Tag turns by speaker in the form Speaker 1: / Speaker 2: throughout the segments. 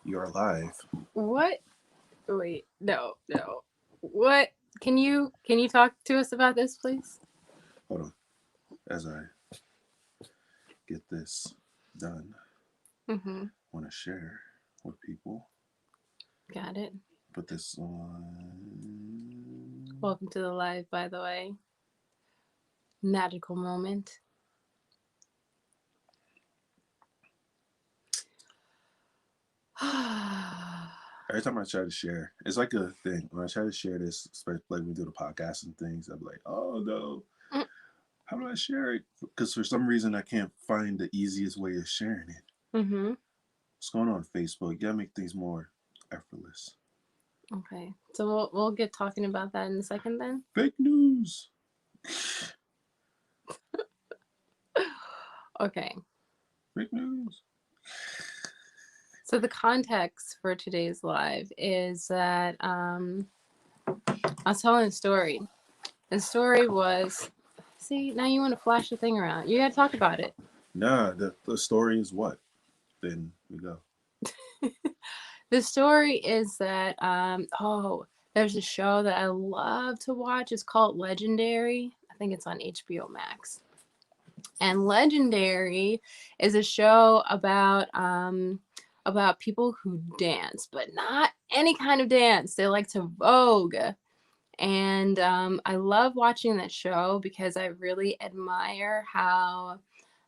Speaker 1: You're alive.
Speaker 2: What? Wait, no, no. What? Can you talk to us about this, please?
Speaker 1: Hold on. As I get this done,
Speaker 2: Mm-hmm.
Speaker 1: I want to share with people.
Speaker 2: Got it.
Speaker 1: Put this on.
Speaker 2: Welcome to the live, by the way. Magical moment.
Speaker 1: Every time I try to share, it's like a thing. When I try to share this, especially like we do the podcast and things, I'm like, oh no, how do I share it? Because for some reason I can't find the easiest way of sharing it.
Speaker 2: Mm-hmm.
Speaker 1: What's going on Facebook? You gotta make things more effortless.
Speaker 2: Okay. So we'll get talking about that in a second then.
Speaker 1: Fake news.
Speaker 2: Okay.
Speaker 1: Fake news.
Speaker 2: So the context for today's live is that I was telling a story. The story was, see, now you want to flash the thing around. You got to talk about it.
Speaker 1: Nah, the story is what? Then we go.
Speaker 2: The story is that there's a show that I love to watch. It's called Legendary. I think it's on HBO Max. And Legendary is a show about people who dance, but not any kind of dance. They like to vogue. And I love watching that show because I really admire how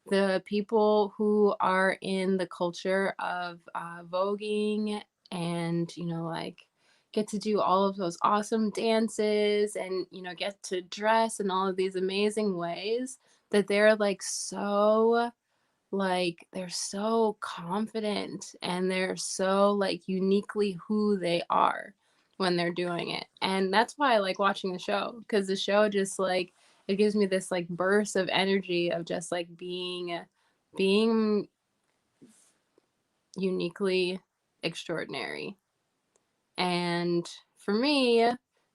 Speaker 2: the people who are in the culture of voguing and like get to do all of those awesome dances and get to dress in all of these amazing ways that they're they're so confident and they're so uniquely who they are when they're doing it. And that's why I like watching the show, because the show just it gives me this burst of energy of just being uniquely extraordinary. And for me,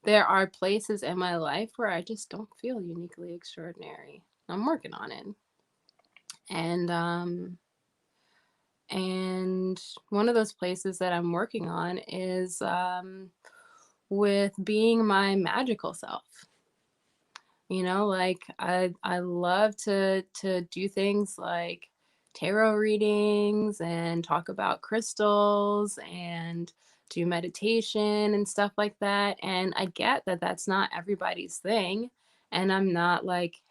Speaker 2: there are places in my life where I just don't feel uniquely extraordinary. I'm working on it. And and one of those places that I'm working on is with being my magical self. I love to do things like tarot readings and talk about crystals and do meditation and stuff like that. And I get that that's not everybody's thing, and I'm not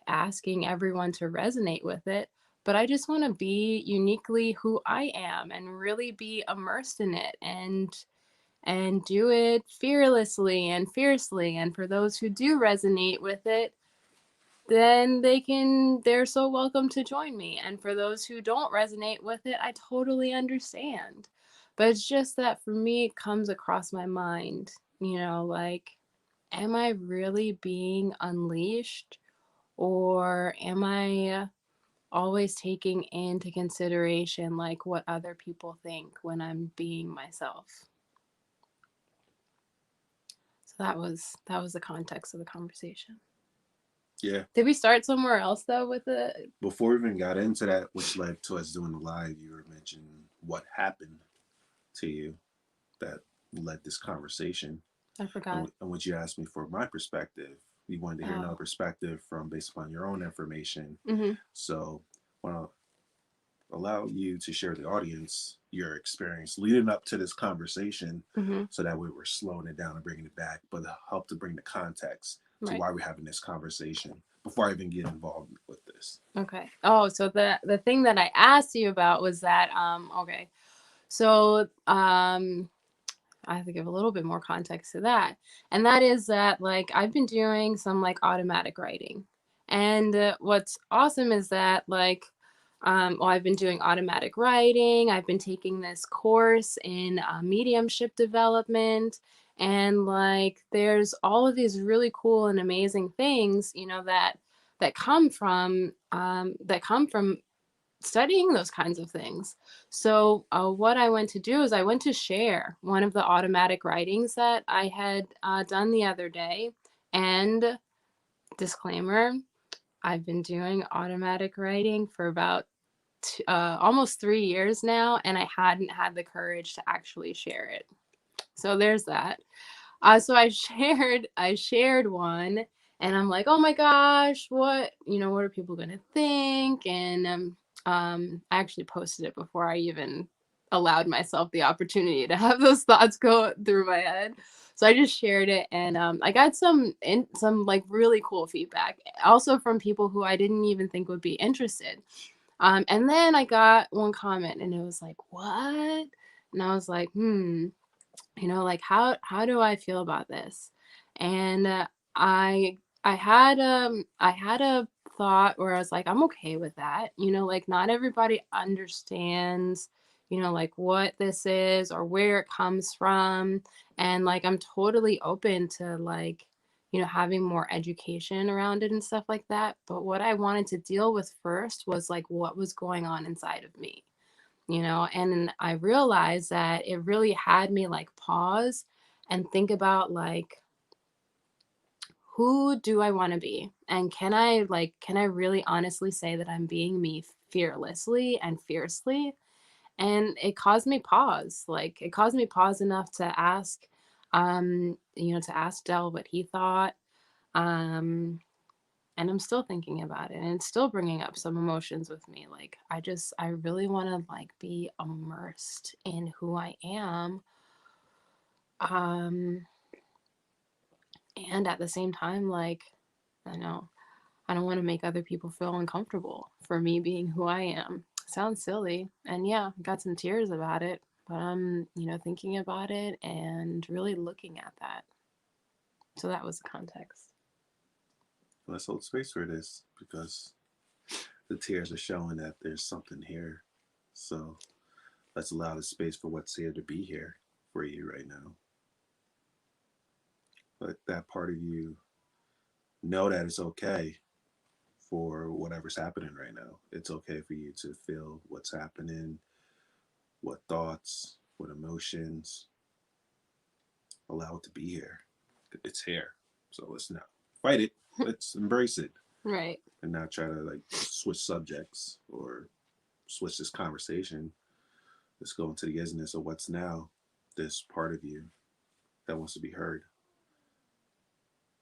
Speaker 2: asking everyone to resonate with it, but I just want to be uniquely who I am and really be immersed in it and do it fearlessly and fiercely. And for those who do resonate with it, then they're so welcome to join me. And for those who don't resonate with it, I totally understand. But it's just that for me, it comes across my mind, am I really being unleashed, or am I always taking into consideration what other people think when I'm being myself? So that was the context of the conversation.
Speaker 1: Yeah.
Speaker 2: Did we start somewhere else though with the?
Speaker 1: Before we even got into that, which led to us doing the live, you were mentioning what happened to you that led this conversation,
Speaker 2: I forgot.
Speaker 1: and what you asked me for my perspective. You wanted to hear another
Speaker 2: Oh.
Speaker 1: perspective from based upon your own information.
Speaker 2: Mm-hmm.
Speaker 1: So, I want to allow you to share with the audience your experience leading up to this conversation,
Speaker 2: Mm-hmm.
Speaker 1: so that way we're slowing it down and bringing it back, but help to bring the context to
Speaker 2: Right.
Speaker 1: why we're having this conversation before I even get involved with this.
Speaker 2: Okay. Oh, so the thing that I asked you about was that okay. So I have to give a little bit more context to that. And that is that I've been doing some automatic writing. And what's awesome is that well, I've been doing automatic writing. I've been taking this course in mediumship development, and there's all of these really cool and amazing things, that come from studying those kinds of things. So what I went to do is I went to share one of the automatic writings that I had done the other day. And disclaimer, I've been doing automatic writing for about almost 3 years now, and I hadn't had the courage to actually share it. So there's that. So I shared one, and I'm like, oh my gosh, what are people gonna think? And I actually posted it before I even allowed myself the opportunity to have those thoughts go through my head. So I just shared it, and I got some like really cool feedback, also from people who I didn't even think would be interested. And then I got one comment, and it was like, what? And I was like, like how do I feel about this? And I had a thought where I was like, I'm okay with that. Like not everybody understands, like what this is or where it comes from. And like I'm totally open to like, having more education around it and stuff like that. But what I wanted to deal with first was like what was going on inside of me. And I realized that it really had me like pause and think about like, who do I want to be? And can I really honestly say that I'm being me fearlessly and fiercely? And it caused me pause. Like it caused me pause enough to ask Dell what he thought. Um, and I'm still thinking about it, and it's still bringing up some emotions with me. Like I really want to like be immersed in who I am. Um and at the same time, like, I know I don't want to make other people feel uncomfortable for me being who I am. Sounds silly. And yeah, got some tears about it, but I'm, thinking about it and really looking at that. So that was the context.
Speaker 1: Let's hold space for this because the tears are showing that there's something here. So let's allow the space for what's here to be here for you right now. Let that part of you know that it's okay for whatever's happening right now. It's okay for you to feel what's happening, what thoughts, what emotions. Allow it to be here. It's here. So let's not fight it. Let's embrace it
Speaker 2: Right.
Speaker 1: and not try to like switch subjects or switch this conversation. Let's go into the isness of what's now, this part of you that wants to be heard.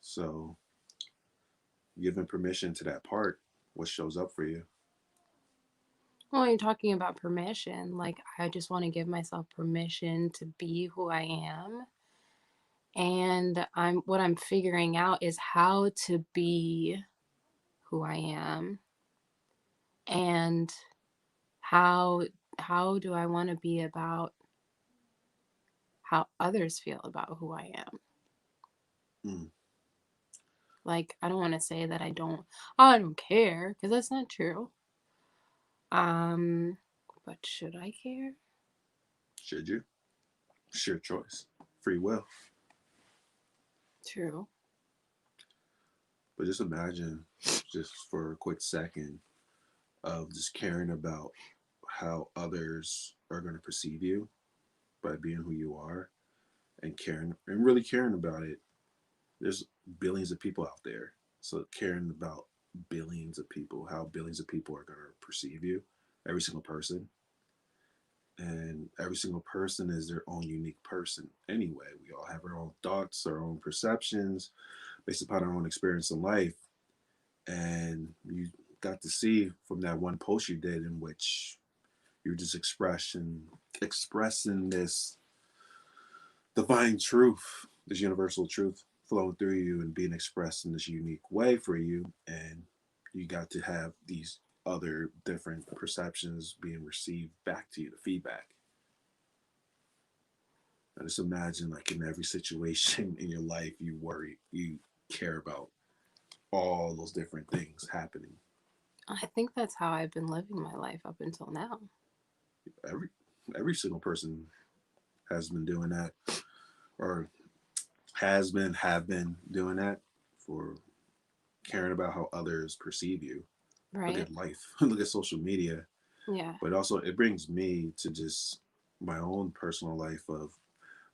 Speaker 1: So, giving permission to that part, what shows up for you?
Speaker 2: Well, you're talking about permission. Like, I just want to give myself permission to be who I am. And what I'm figuring out is how to be who I am, and how how do I want to be about how others feel about who I am.
Speaker 1: Mm.
Speaker 2: Like, I don't want to say that I don't care, because that's not true. Um, but should I care?
Speaker 1: Should you? It's your choice. Free will.
Speaker 2: True.
Speaker 1: But just imagine, just for a quick second, of just caring about how others are going to perceive you by being who you are and caring and really caring about it. There's billions of people out there. So caring about billions of people, how billions of people are going to perceive you, every single person. And every single person is their own unique person anyway. We all have our own thoughts, our own perceptions based upon our own experience in life. And you got to see from that one post you did in which you're just expressing this divine truth, this universal truth flowing through you and being expressed in this unique way for you. And you got to have these other different perceptions being received back to you, the feedback. I just imagine like in every situation in your life you worry, you care about all those different things happening.
Speaker 2: I think that's how I've been living my life up until now.
Speaker 1: Every every single person has been doing that or have been doing that for caring about how others perceive you. Look
Speaker 2: Right?
Speaker 1: at life, look at social media,
Speaker 2: Yeah.
Speaker 1: but also it brings me to just my own personal life of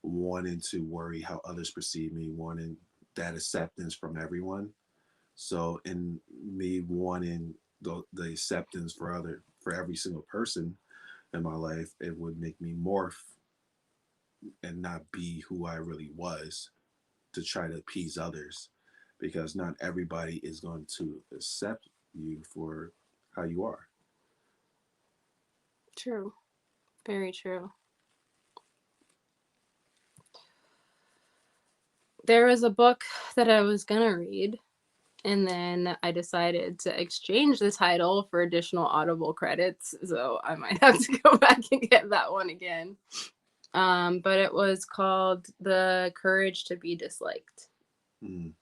Speaker 1: wanting to worry how others perceive me, wanting that acceptance from everyone. So in me wanting the acceptance for every single person in my life, it would make me morph and not be who I really was to try to appease others, because not everybody is going to accept you for how you are.
Speaker 2: True. Very true. There was a book that I was gonna read, and then I decided to exchange the title for additional Audible credits, so I might have to go back and get that one again. But it was called The Courage to Be Disliked.
Speaker 1: Mm.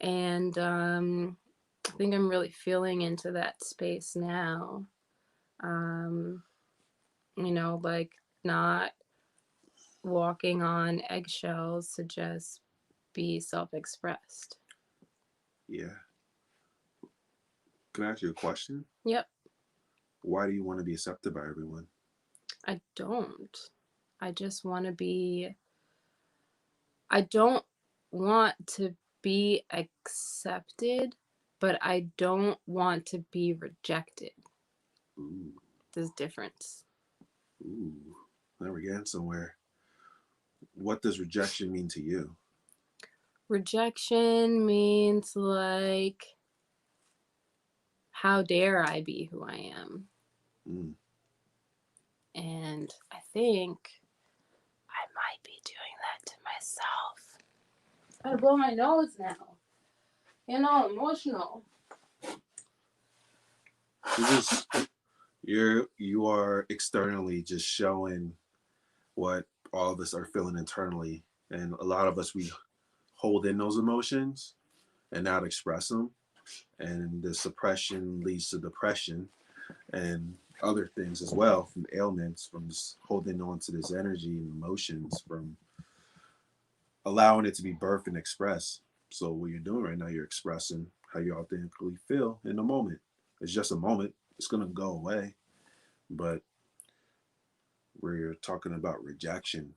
Speaker 2: And I think I'm really feeling into that space now. Um, like not walking on eggshells to just be self-expressed.
Speaker 1: Yeah. Can I ask you a question?
Speaker 2: Yep.
Speaker 1: Why do you want to be accepted by everyone?
Speaker 2: I don't. I just want to be, I don't want to be accepted, but I don't want to be rejected.
Speaker 1: Ooh,
Speaker 2: There's difference.
Speaker 1: ooh. Now we're getting somewhere. What does rejection mean to you?
Speaker 2: Rejection means like, how dare I be who I am?
Speaker 1: Mm.
Speaker 2: And I think I might be doing that to myself. I blow my nose now. Emotional.
Speaker 1: You are externally just showing what all of us are feeling internally, and a lot of us, we hold in those emotions and not express them, and the suppression leads to depression and other things as well, from ailments, from just holding on to this energy and emotions, from allowing it to be birthed and expressed. So what you're doing right now, you're expressing how you authentically feel in the moment. It's just a moment. It's gonna go away. But we're talking about rejection,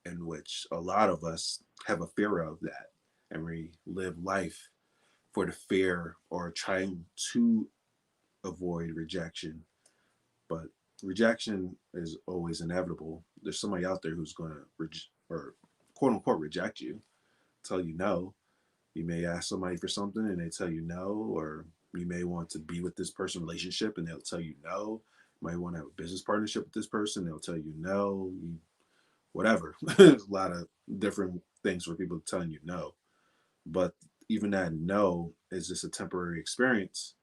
Speaker 1: in which a lot of us have a fear of that, and we live life for the fear or trying to avoid rejection. But rejection is always inevitable. There's somebody out there who's going to or quote unquote reject you, tell you no. You may ask somebody for something and they tell you no, or you may want to be with this person relationship and they'll tell you no. You might want to have a business partnership with this person, they'll tell you no. Whatever. There's a lot of different things for people telling you no. But even that no is just a temporary experience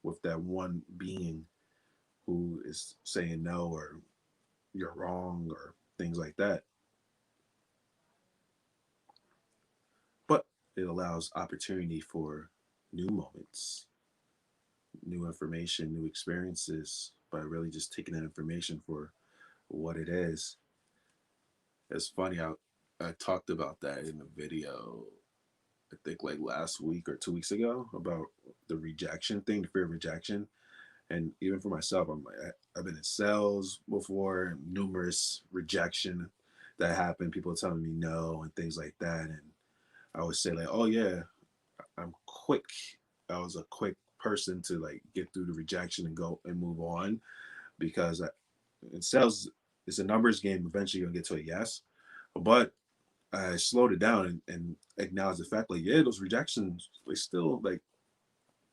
Speaker 1: with that one being who is saying no, or you're wrong, or things like that. But it allows opportunity for new moments, new information, new experiences, by really just taking that information for what it is. It's funny how I talked about that in a video, I think like last week or 2 weeks ago, about the rejection thing, the fear of rejection. And even for myself, I'm like, I've been in sales before, numerous rejection that happened, people telling me no and things like that. And I would say like, oh yeah, I'm quick. I was a quick person to like get through the rejection and go and move on, because in sales, it's a numbers game. Eventually, you're gonna get to a yes, but I slowed it down and acknowledged the fact like, yeah, those rejections, they still like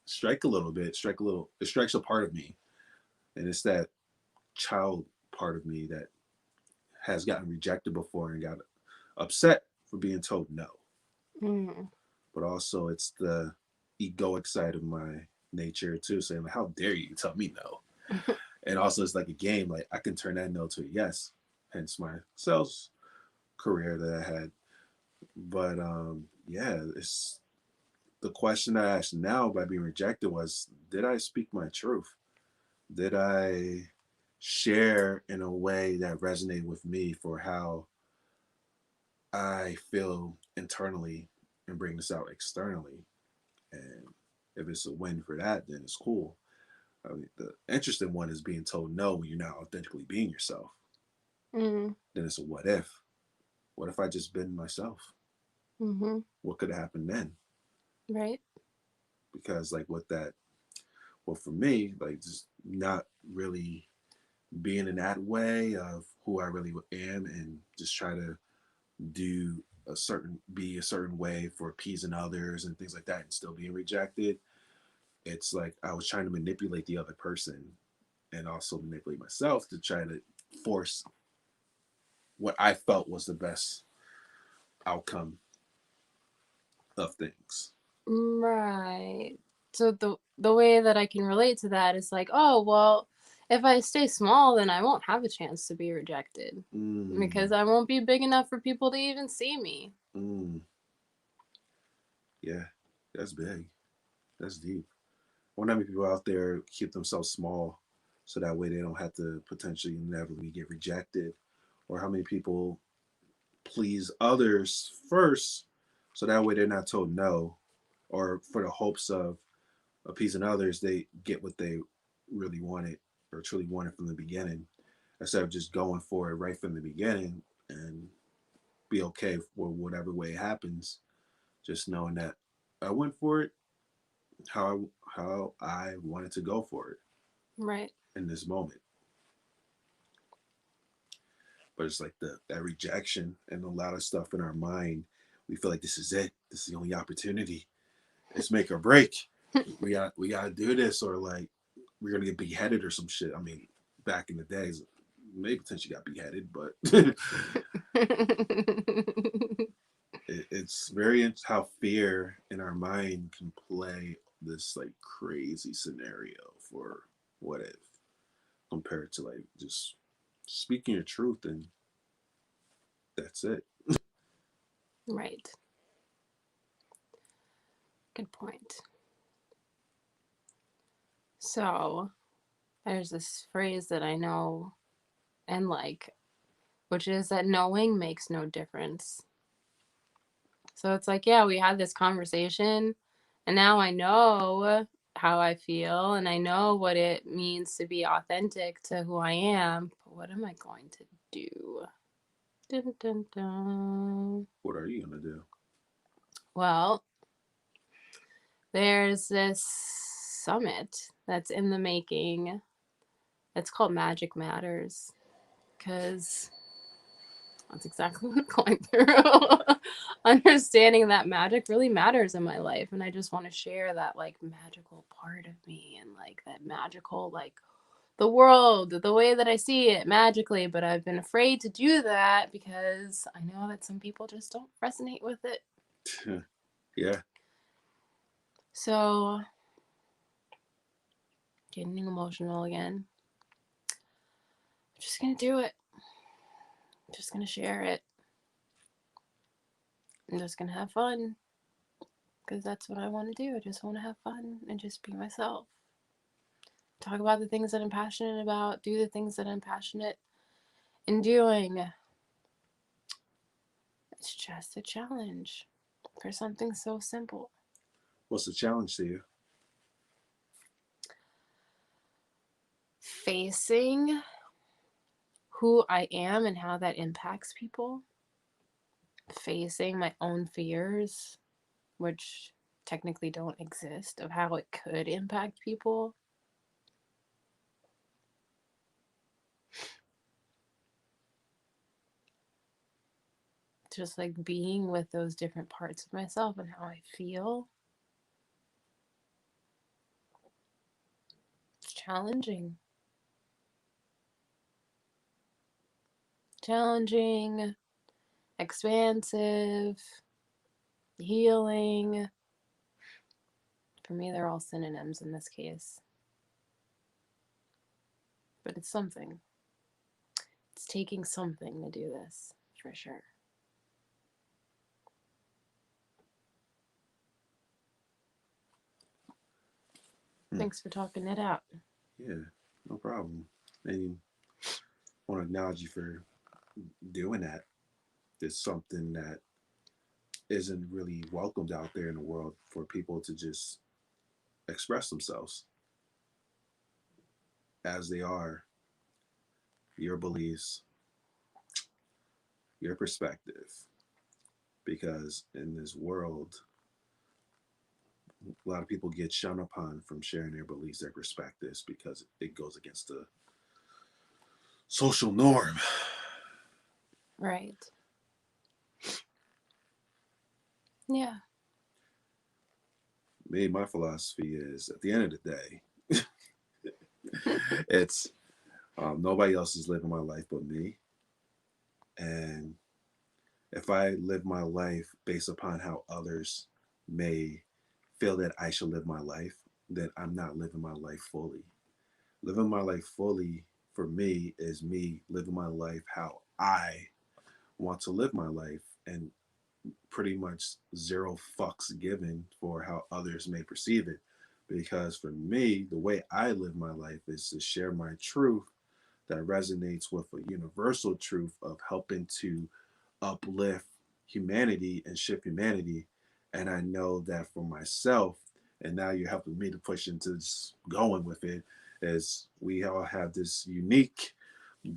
Speaker 1: strike a little bit, strike a little. It strikes a part of me, and it's that child part of me that has gotten rejected before and got upset for being told no.
Speaker 2: Mm.
Speaker 1: But also, it's the egoic side of my nature too, saying like, "How dare you tell me no?" And also, it's like a game. Like I can turn that no to a yes. Hence my sales career that I had. But yeah, it's the question I asked now by being rejected was, did I speak my truth? Did I share in a way that resonated with me for how I feel internally, and bring this out externally? And if it's a win for that, then it's cool. I mean, the interesting one is being told no when you're not authentically being yourself.
Speaker 2: Mm.
Speaker 1: Then it's a what if? What if I just been myself?
Speaker 2: Mm-hmm.
Speaker 1: What could have happened then?
Speaker 2: Right.
Speaker 1: Because like with that, Well, for me, like just not really being in that way of who I really am, and just try to do be a certain way for appeasing others and things like that, and still being rejected. It's like I was trying to manipulate the other person and also manipulate myself to try to force what I felt was the best outcome of things.
Speaker 2: Right. So the way that I can relate to that is like, oh, well, if I stay small, then I won't have a chance to be rejected because
Speaker 1: Mm,
Speaker 2: I won't be big enough for people to even see me.
Speaker 1: mm, yeah, that's big. That's deep. I wonder how many people out there keep themselves small so that way they don't have to potentially inevitably get rejected, or how many people please others first so that way they're not told no, or for the hopes of appeasing others they get what they really wanted or truly wanted from the beginning, instead of just going for it right from the beginning and be okay for whatever way it happens, just knowing that I went for it how I wanted to go for it
Speaker 2: Right.
Speaker 1: in this moment. But it's like that rejection and a lot of stuff in our mind. We feel like this is it. This is the only opportunity. It's make or break. We gotta do this, or like we're gonna get beheaded or some shit. I mean, back in the days, maybe potentially got beheaded, but it's very how fear in our mind can play this like crazy scenario for what if, compared to like just speaking your truth, and that's it.
Speaker 2: Right. Good point. So, there's this phrase that I know and like, which is that knowing makes no difference. So it's like, yeah, we had this conversation, and now I know how I feel, and I know what it means to be authentic to who I am. But what am I going to do? Dun, dun, dun.
Speaker 1: What are you gonna do?
Speaker 2: Well, there's this summit that's in the making. It's called Magic Matters because that's exactly what I'm going through. Understanding that magic really matters in my life. And I just want to share that like magical part of me and like that magical, like the world, the way that I see it magically. But I've been afraid to do that because I know that some people just don't resonate with it.
Speaker 1: Yeah.
Speaker 2: So, getting emotional again. I'm just going to do it. I'm just going to share it. I'm just going to have fun because that's what I want to do. I just want to have fun and just be myself. Talk about the things that I'm passionate about, do the things that I'm passionate in doing. It's just a challenge for something so simple.
Speaker 1: What's the challenge to you?
Speaker 2: Facing who I am and how that impacts people. Facing my own fears, which technically don't exist, of how it could impact people. Just like being with those different parts of myself and how I feel. It's challenging. Challenging, expansive, healing. For me, they're all synonyms in this case. But it's something. It's taking something to do this, for sure.
Speaker 1: Hmm.
Speaker 2: Thanks for talking it out.
Speaker 1: Yeah, no problem. And I want to acknowledge you for doing that. It's something that isn't really welcomed out there in the world, for people to just express themselves as they are, your beliefs, your perspective. Because in this world, A lot of people get shunned upon from sharing their beliefs, their perspectives, because it goes against the social norm.
Speaker 2: Right. Yeah.
Speaker 1: Me, my philosophy is at the end of the day, it's nobody else is living my life but me. And if I live my life based upon how others may feel that I should live my life, then I'm not living my life fully. Living my life fully for me is me living my life how I want to live my life, and pretty much zero fucks given for how others may perceive it. Because for me, the way I live my life is to share my truth that resonates with a universal truth of helping to uplift humanity and shift humanity. And I know that for myself, and now you're helping me to push into this, going with it, is we all have this unique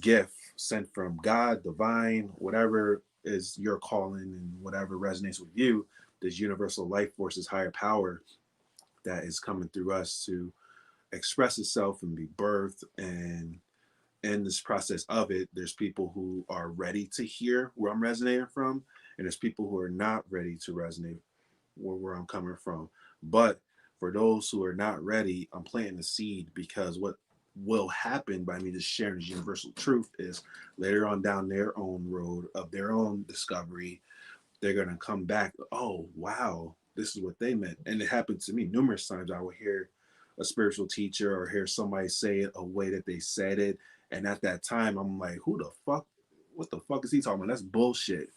Speaker 1: gift sent from God, divine, whatever is your calling and whatever resonates with you, this universal life force, this higher power that is coming through us to express itself and be birthed. And in this process of it, there's people who are ready to hear where I'm resonating from, and there's people who are not ready to resonate where I'm coming from. But for those who are not ready, I'm planting the seed, because what will happen by me just sharing this universal truth is later on down their own road of their own discovery, they're going to come back. Oh, wow, this is what they meant. And it happened to me numerous times. I would hear a spiritual teacher or hear somebody say it a way that they said it. And at that time, I'm like, who the fuck? What the fuck is he talking about? That's bullshit.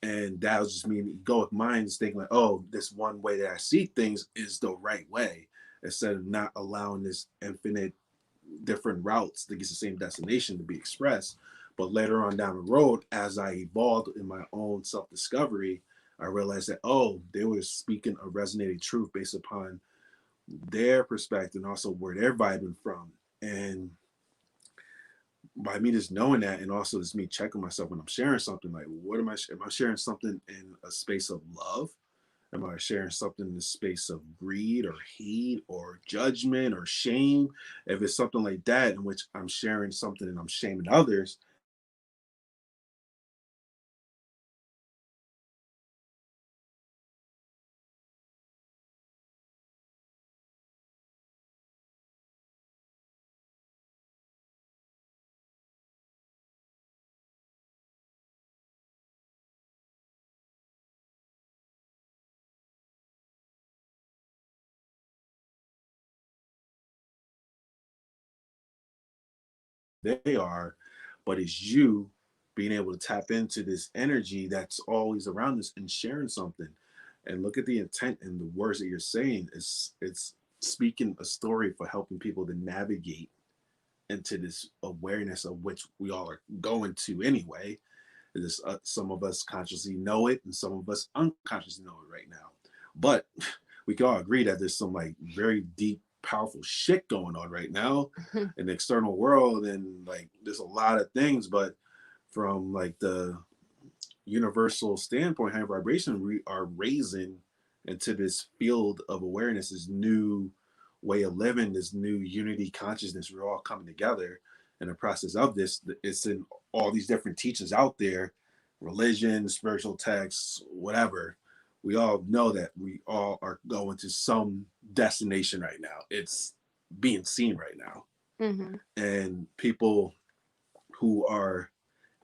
Speaker 1: And that was just me go with mine, just thinking like, oh, this one way that I see things is the right way, instead of not allowing this infinite different routes to get the same destination to be expressed. But later on down the road, as I evolved in my own self-discovery, I realized that, oh, they were speaking a resonating truth based upon their perspective and also where they're vibing from. And by me just knowing that, and also just me checking myself when I'm sharing something, like, what am I sharing something in a space of love? Am I sharing something in the space of greed or hate or judgment or shame? If it's something like that, in which I'm sharing something and I'm shaming others, they are, but it's you being able to tap into this energy that's always around us and sharing something. And look at the intent and the words that you're saying. It's speaking a story for helping people to navigate into this awareness of which we all are going to anyway. This, some of us consciously know it, and some of us unconsciously know it right now. But we can all agree that there's some like very deep, powerful shit going on right now in the external world, and like there's a lot of things. But from like the universal standpoint, high vibration, we are raising into this field of awareness, this new way of living, this new unity consciousness. We're all coming together in the process of this. It's in all these different teachings out there, religion, spiritual texts, whatever. We all know that we all are going to some destination right now. It's being seen right now.
Speaker 2: Mm-hmm.
Speaker 1: And people who are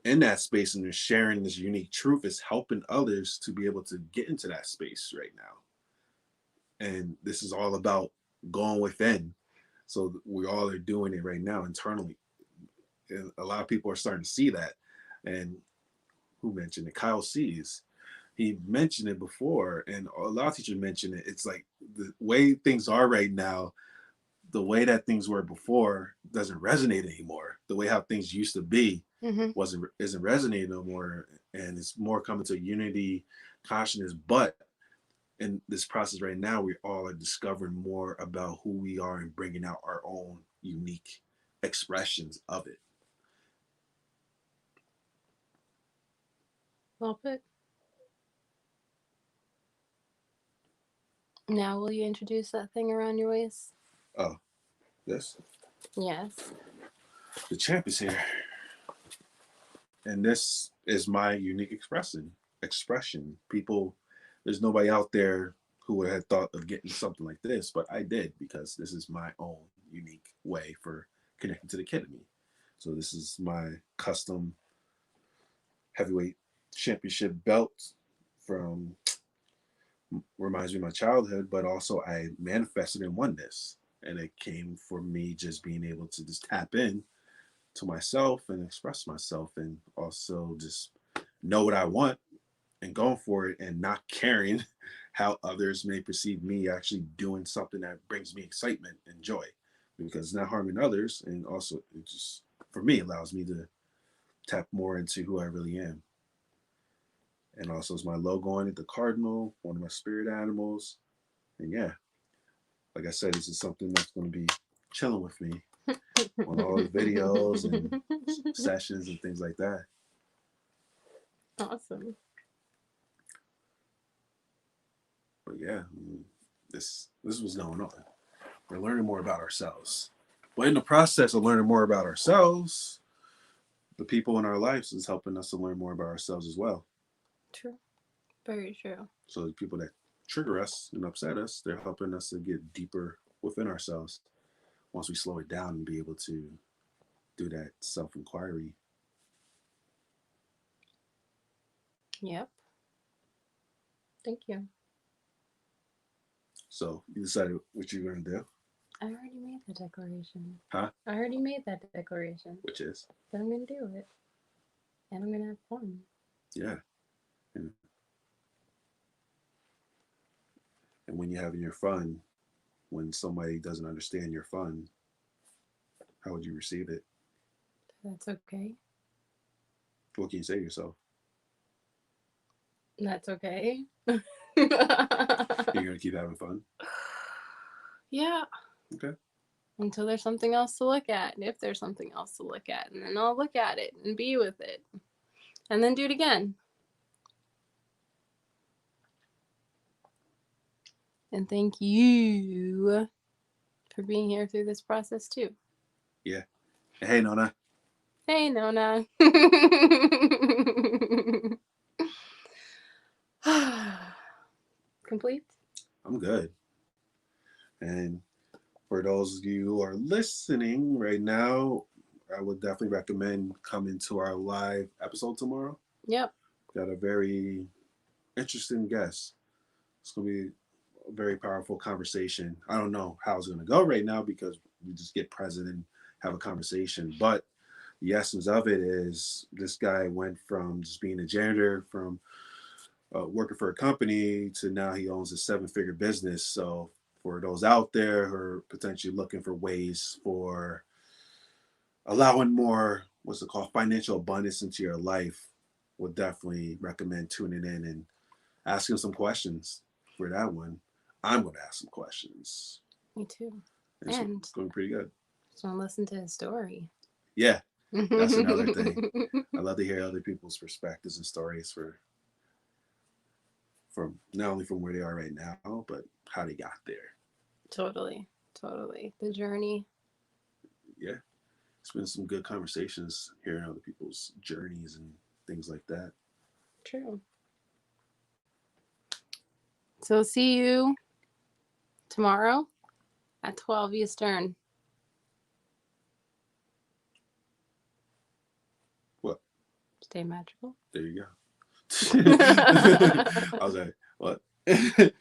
Speaker 1: in that space and they're sharing this unique truth is helping others to be able to get into that space right now. And this is all about going within. So we all are doing it right now internally. And a lot of people are starting to see that. And who mentioned it? Kyle Sees. He mentioned it before, and a lot of teachers mention it. It's like the way things are right now, the way that things were before doesn't resonate anymore. The way how things used to be
Speaker 2: Mm-hmm.
Speaker 1: wasn't isn't resonating no more, and it's more coming to unity, consciousness. But in this process right now, we all are discovering more about who we are and bringing out our own unique expressions of it.
Speaker 2: Well put. Now, will you introduce that thing around your waist?
Speaker 1: Oh, this.
Speaker 2: Yes.
Speaker 1: The champ is here. And this is my unique expression. People, there's nobody out there who would have thought of getting something like this, but I did because this is my own unique way for connecting to the kid in me. So this is my custom heavyweight championship belt from reminds me of my childhood, but also I manifested and won this. And it came from me just being able to just tap in to myself and express myself and also just know what I want and going for it and not caring how others may perceive me actually doing something that brings me excitement and joy because it's not harming others and also it just for me allows me to tap more into who I really am. And also it's my logo on it, the cardinal, one of my spirit animals. And yeah, like I said, this is something that's going to be chilling with me on all the videos and sessions and things like that.
Speaker 2: Awesome.
Speaker 1: But yeah, this was going on. We're learning more about ourselves. But in the process of learning more about ourselves, the people in our lives is helping us to learn more about ourselves as well.
Speaker 2: True. Very true.
Speaker 1: So the people that trigger us and upset us, they're helping us to get deeper within ourselves once we slow it down and be able to do that self-inquiry.
Speaker 2: Yep. Thank you.
Speaker 1: So you decided what you're going to do?
Speaker 2: I already made the declaration.
Speaker 1: Huh?
Speaker 2: I already made that declaration.
Speaker 1: Which is?
Speaker 2: That I'm going to do it. And I'm going to have fun.
Speaker 1: Yeah. And when you're having your fun, when somebody doesn't understand your fun, how would you receive it?
Speaker 2: That's okay.
Speaker 1: What can you say to yourself?
Speaker 2: That's okay.
Speaker 1: You're going to keep having fun?
Speaker 2: Yeah.
Speaker 1: Okay.
Speaker 2: Until there's something else to look at. If there's something else to look at. And then I'll look at it and be with it. And then do it again. And thank you for being here through this process too.
Speaker 1: Yeah. Hey, Nona.
Speaker 2: Hey, Nona. Complete?
Speaker 1: I'm good. And for those of you who are listening right now, I would definitely recommend coming to our live episode tomorrow.
Speaker 2: Yep.
Speaker 1: Got a very interesting guest. It's going to be a very powerful conversation. I don't know how it's going to go right now because we just get present and have a conversation. But the essence of it is this guy went from just being a janitor, from working for a company to now he owns a 7-figure business. So for those out there who are potentially looking for ways for allowing more, what's it called, financial abundance into your life, would definitely recommend tuning in and asking some questions for that one. I'm going to ask some questions.
Speaker 2: Me too.
Speaker 1: And it's going pretty good.
Speaker 2: Just want to listen to his story.
Speaker 1: Yeah, that's another thing. I love to hear other people's perspectives and stories from not only from where they are right now, but how they got there.
Speaker 2: Totally. The journey.
Speaker 1: Yeah. It's been some good conversations hearing other people's journeys and things like that.
Speaker 2: True. So see you tomorrow at 12 Eastern.
Speaker 1: What?
Speaker 2: Stay magical.
Speaker 1: There you go. I was like, what?